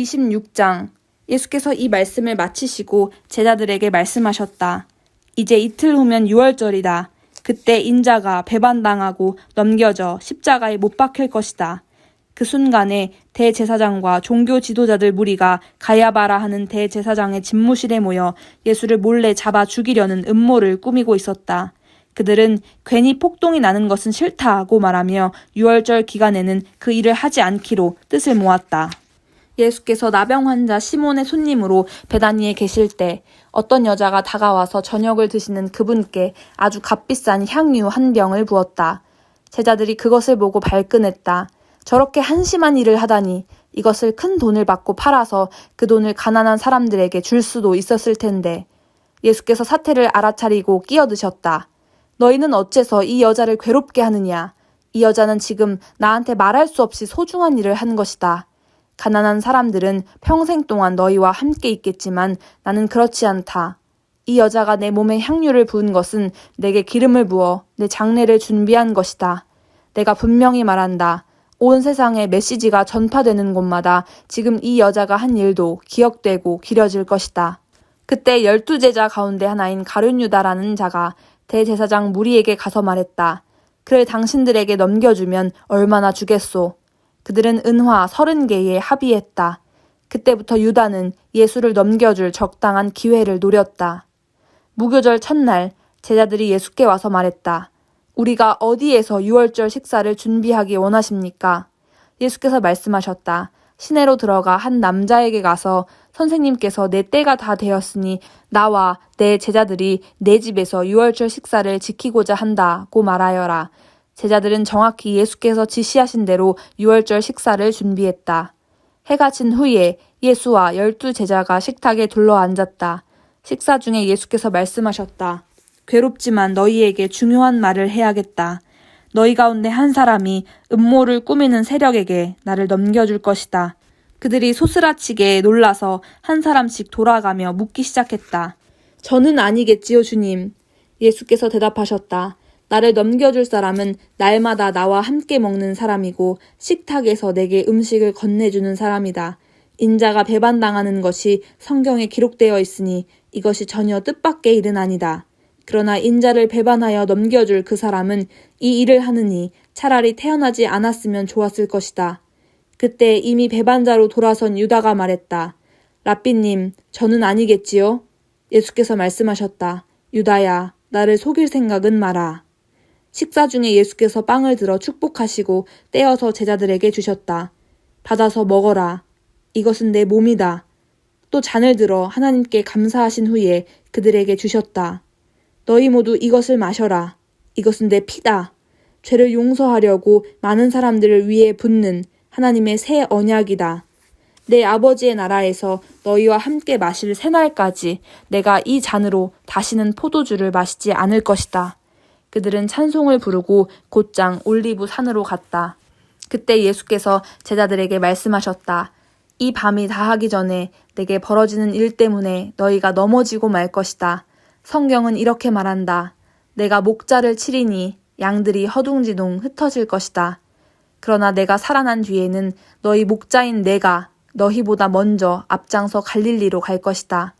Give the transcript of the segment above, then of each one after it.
26장. 예수께서 이 말씀을 마치시고 제자들에게 말씀하셨다. 이제 이틀 후면 유월절이다. 그때 인자가 배반당하고 넘겨져 십자가에 못 박힐 것이다. 그 순간에 대제사장과 종교 지도자들 무리가 가야바라 하는 대제사장의 집무실에 모여 예수를 몰래 잡아 죽이려는 음모를 꾸미고 있었다. 그들은 괜히 폭동이 나는 것은 싫다고 말하며 유월절 기간에는 그 일을 하지 않기로 뜻을 모았다. 예수께서 나병 환자 시몬의 손님으로 베다니에 계실 때 어떤 여자가 다가와서 저녁을 드시는 그분께 아주 값비싼 향유 한 병을 부었다. 제자들이 그것을 보고 발끈했다. 저렇게 한심한 일을 하다니, 이것을 큰 돈을 받고 팔아서 그 돈을 가난한 사람들에게 줄 수도 있었을 텐데. 예수께서 사태를 알아차리고 끼어드셨다. 너희는 어째서 이 여자를 괴롭게 하느냐? 이 여자는 지금 나한테 말할 수 없이 소중한 일을 한 것이다. 가난한 사람들은 평생 동안 너희와 함께 있겠지만 나는 그렇지 않다. 이 여자가 내 몸에 향유를 부은 것은 내게 기름을 부어 내 장례를 준비한 것이다. 내가 분명히 말한다. 온 세상에 메시지가 전파되는 곳마다 지금 이 여자가 한 일도 기억되고 기려질 것이다. 그때 12제자 가운데 하나인 가룟 유다라는 자가 대제사장 무리에게 가서 말했다. 그를 당신들에게 넘겨주면 얼마나 주겠소. 그들은 은화 30개에 합의했다. 그때부터 유다는 예수를 넘겨줄 적당한 기회를 노렸다. 무교절 첫날 제자들이 예수께 와서 말했다. 우리가 어디에서 유월절 식사를 준비하기 원하십니까? 예수께서 말씀하셨다. 시내로 들어가 한 남자에게 가서 선생님께서 내 때가 다 되었으니 나와 내 제자들이 내 집에서 유월절 식사를 지키고자 한다고 말하여라. 제자들은 정확히 예수께서 지시하신 대로 유월절 식사를 준비했다. 해가 진 후에 예수와 12제자가 식탁에 둘러앉았다. 식사 중에 예수께서 말씀하셨다. 괴롭지만 너희에게 중요한 말을 해야겠다. 너희 가운데 한 사람이 음모를 꾸미는 세력에게 나를 넘겨줄 것이다. 그들이 소스라치게 놀라서 한 사람씩 돌아가며 묻기 시작했다. 저는 아니겠지요, 주님. 예수께서 대답하셨다. 나를 넘겨줄 사람은 날마다 나와 함께 먹는 사람이고 식탁에서 내게 음식을 건네주는 사람이다. 인자가 배반당하는 것이 성경에 기록되어 있으니 이것이 전혀 뜻밖의 일은 아니다. 그러나 인자를 배반하여 넘겨줄 그 사람은 이 일을 하느니 차라리 태어나지 않았으면 좋았을 것이다. 그때 이미 배반자로 돌아선 유다가 말했다. 랍비님, 저는 아니겠지요? 예수께서 말씀하셨다. 유다야, 나를 속일 생각은 마라. 식사 중에 예수께서 빵을 들어 축복하시고 떼어서 제자들에게 주셨다. 받아서 먹어라. 이것은 내 몸이다. 또 잔을 들어 하나님께 감사하신 후에 그들에게 주셨다. 너희 모두 이것을 마셔라. 이것은 내 피다. 죄를 용서하려고 많은 사람들을 위해 붓는 하나님의 새 언약이다. 내 아버지의 나라에서 너희와 함께 마실 새날까지 내가 이 잔으로 다시는 포도주를 마시지 않을 것이다. 그들은 찬송을 부르고 곧장 올리브 산으로 갔다. 그때 예수께서 제자들에게 말씀하셨다. 이 밤이 다하기 전에 내게 벌어지는 일 때문에 너희가 넘어지고 말 것이다. 성경은 이렇게 말한다. 내가 목자를 치리니 양들이 허둥지둥 흩어질 것이다. 그러나 내가 살아난 뒤에는 너희 목자인 내가 너희보다 먼저 앞장서 갈릴리로 갈 것이다.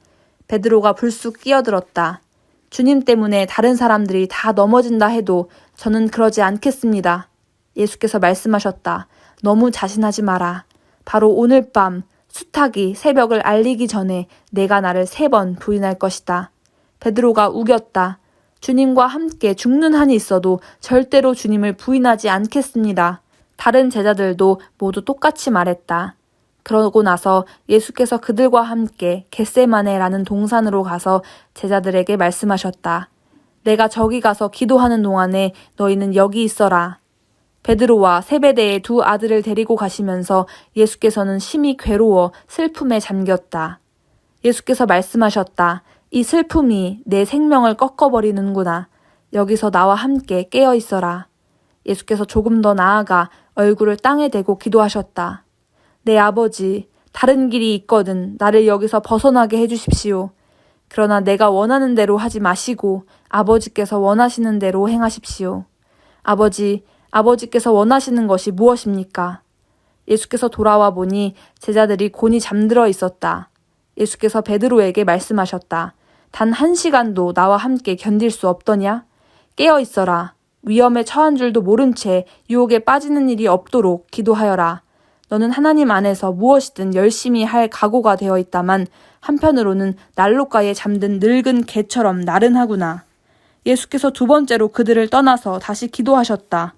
베드로가 불쑥 끼어들었다. 주님 때문에 다른 사람들이 다 넘어진다 해도 저는 그러지 않겠습니다. 예수께서 말씀하셨다. 너무 자신하지 마라. 바로 오늘 밤 수탉이 새벽을 알리기 전에 내가 나를 3번 부인할 것이다. 베드로가 우겼다. 주님과 함께 죽는 한이 있어도 절대로 주님을 부인하지 않겠습니다. 다른 제자들도 모두 똑같이 말했다. 그러고 나서 예수께서 그들과 함께 겟세마네라는 동산으로 가서 제자들에게 말씀하셨다. 내가 저기 가서 기도하는 동안에 너희는 여기 있어라. 베드로와 세베대의 2 아들을 데리고 가시면서 예수께서는 심히 괴로워 슬픔에 잠겼다. 예수께서 말씀하셨다. 이 슬픔이 내 생명을 꺾어버리는구나. 여기서 나와 함께 깨어 있어라. 예수께서 조금 더 나아가 얼굴을 땅에 대고 기도하셨다. 내 아버지, 다른 길이 있거든 나를 여기서 벗어나게 해주십시오. 그러나 내가 원하는 대로 하지 마시고 아버지께서 원하시는 대로 행하십시오. 아버지께서 원하시는 것이 무엇입니까? 예수께서 돌아와 보니 제자들이 곤히 잠들어 있었다. 예수께서 베드로에게 말씀하셨다. 단 1시간도 나와 함께 견딜 수 없더냐? 깨어 있어라. 위험에 처한 줄도 모른 채 유혹에 빠지는 일이 없도록 기도하여라. 너는 하나님 안에서 무엇이든 열심히 할 각오가 되어 있다만 한편으로는 난로가에 잠든 늙은 개처럼 나른하구나. 예수께서 2번째로 그들을 떠나서 다시 기도하셨다.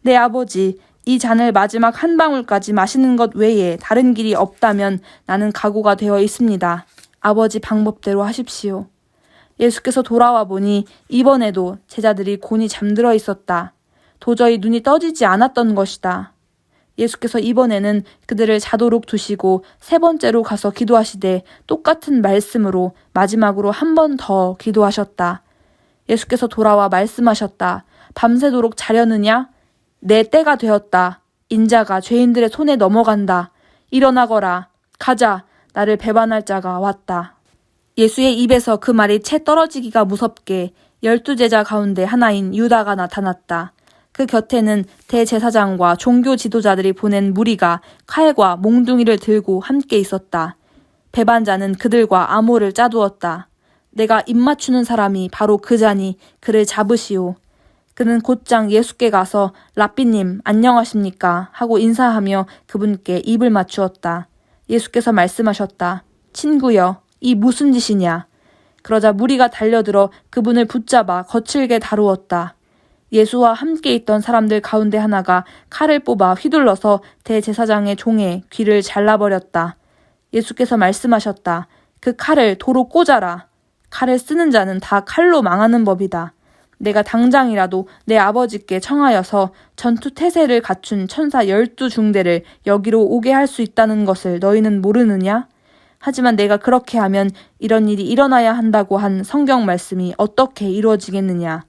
내 아버지, 이 잔을 마지막 한 방울까지 마시는 것 외에 다른 길이 없다면 나는 각오가 되어 있습니다. 아버지 방법대로 하십시오. 예수께서 돌아와 보니 이번에도 제자들이 곤히 잠들어 있었다. 도저히 눈이 떠지지 않았던 것이다. 예수께서 이번에는 그들을 자도록 두시고 3번째로 가서 기도하시되 똑같은 말씀으로 마지막으로 한 번 더 기도하셨다. 예수께서 돌아와 말씀하셨다. 밤새도록 자려느냐? 내 때가 되었다. 인자가 죄인들의 손에 넘어간다. 일어나거라. 가자. 나를 배반할 자가 왔다. 예수의 입에서 그 말이 채 떨어지기가 무섭게 12제자 가운데 하나인 유다가 나타났다. 그 곁에는 대제사장과 종교 지도자들이 보낸 무리가 칼과 몽둥이를 들고 함께 있었다. 배반자는 그들과 암호를 짜두었다. 내가 입맞추는 사람이 바로 그 자니 그를 잡으시오. 그는 곧장 예수께 가서 랍비님 안녕하십니까 하고 인사하며 그분께 입을 맞추었다. 예수께서 말씀하셨다. 친구여, 이 무슨 짓이냐? 그러자 무리가 달려들어 그분을 붙잡아 거칠게 다루었다. 예수와 함께 있던 사람들 가운데 하나가 칼을 뽑아 휘둘러서 대제사장의 종의 귀를 잘라버렸다. 예수께서 말씀하셨다. 그 칼을 도로 꽂아라. 칼을 쓰는 자는 다 칼로 망하는 법이다. 내가 당장이라도 내 아버지께 청하여서 전투 태세를 갖춘 천사 12중대를 여기로 오게 할 수 있다는 것을 너희는 모르느냐? 하지만 내가 그렇게 하면 이런 일이 일어나야 한다고 한 성경 말씀이 어떻게 이루어지겠느냐?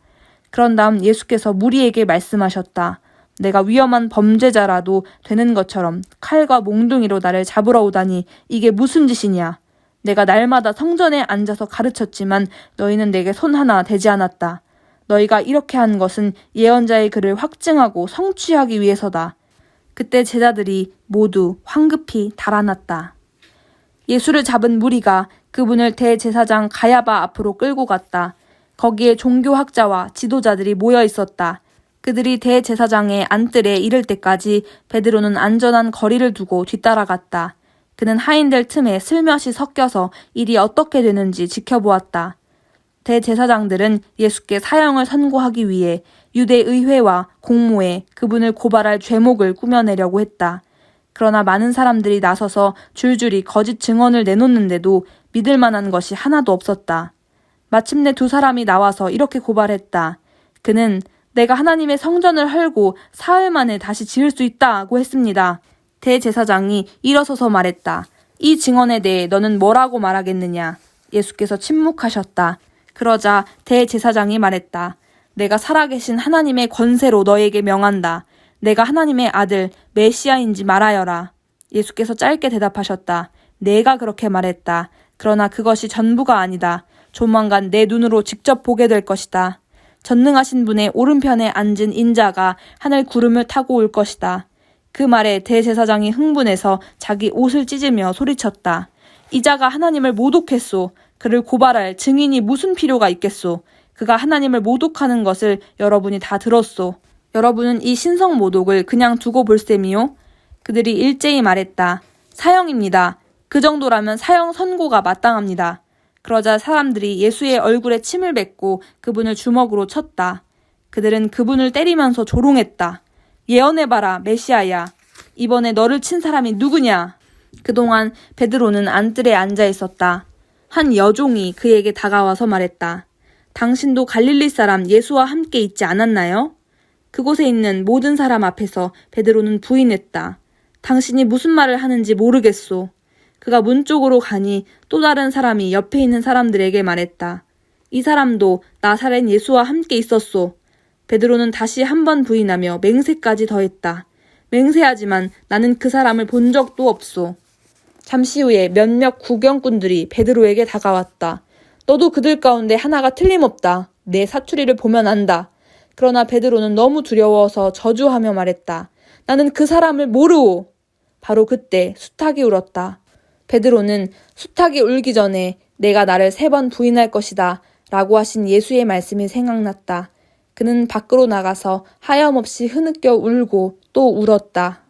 그런 다음 예수께서 무리에게 말씀하셨다. 내가 위험한 범죄자라도 되는 것처럼 칼과 몽둥이로 나를 잡으러 오다니 이게 무슨 짓이냐? 내가 날마다 성전에 앉아서 가르쳤지만 너희는 내게 손 하나 대지 않았다. 너희가 이렇게 한 것은 예언자의 글을 확증하고 성취하기 위해서다. 그때 제자들이 모두 황급히 달아났다. 예수를 잡은 무리가 그분을 대제사장 가야바 앞으로 끌고 갔다. 거기에 종교학자와 지도자들이 모여 있었다. 그들이 대제사장의 안뜰에 이를 때까지 베드로는 안전한 거리를 두고 뒤따라갔다. 그는 하인들 틈에 슬며시 섞여서 일이 어떻게 되는지 지켜보았다. 대제사장들은 예수께 사형을 선고하기 위해 유대의회와 공모에 그분을 고발할 죄목을 꾸며내려고 했다. 그러나 많은 사람들이 나서서 줄줄이 거짓 증언을 내놓는데도 믿을 만한 것이 하나도 없었다. 마침내 2사람이 나와서 이렇게 고발했다. 그는 내가 하나님의 성전을 헐고 사흘 만에 다시 지을 수 있다고 했습니다. 대제사장이 일어서서 말했다. 이 증언에 대해 너는 뭐라고 말하겠느냐? 예수께서 침묵하셨다. 그러자 대제사장이 말했다. 내가 살아계신 하나님의 권세로 너에게 명한다. 내가 하나님의 아들 메시아인지 말하여라. 예수께서 짧게 대답하셨다. 내가 그렇게 말했다. 그러나 그것이 전부가 아니다. 조만간 내 눈으로 직접 보게 될 것이다. 전능하신 분의 오른편에 앉은 인자가 하늘 구름을 타고 올 것이다. 그 말에 대제사장이 흥분해서 자기 옷을 찢으며 소리쳤다. 이 자가 하나님을 모독했소. 그를 고발할 증인이 무슨 필요가 있겠소. 그가 하나님을 모독하는 것을 여러분이 다 들었소. 여러분은 이 신성 모독을 그냥 두고 볼 셈이요? 그들이 일제히 말했다. 사형입니다. 그 정도라면 사형 선고가 마땅합니다. 그러자 사람들이 예수의 얼굴에 침을 뱉고 그분을 주먹으로 쳤다. 그들은 그분을 때리면서 조롱했다. 예언해봐라, 메시아야. 이번에 너를 친 사람이 누구냐? 그동안 베드로는 안뜰에 앉아 있었다. 한 여종이 그에게 다가와서 말했다. 당신도 갈릴리 사람 예수와 함께 있지 않았나요? 그곳에 있는 모든 사람 앞에서 베드로는 부인했다. 당신이 무슨 말을 하는지 모르겠소. 그가 문 쪽으로 가니 또 다른 사람이 옆에 있는 사람들에게 말했다. 이 사람도 나사렛 예수와 함께 있었소. 베드로는 다시 한 번 부인하며 맹세까지 더했다. 맹세하지만 나는 그 사람을 본 적도 없소. 잠시 후에 몇몇 구경꾼들이 베드로에게 다가왔다. 너도 그들 가운데 하나가 틀림없다. 내 사투리를 보면 안다. 그러나 베드로는 너무 두려워서 저주하며 말했다. 나는 그 사람을 모르오. 바로 그때 수탉이 울었다. 베드로는 수탉이 울기 전에 내가 나를 3번 부인할 것이다 라고 하신 예수의 말씀이 생각났다. 그는 밖으로 나가서 하염없이 흐느껴 울고 또 울었다.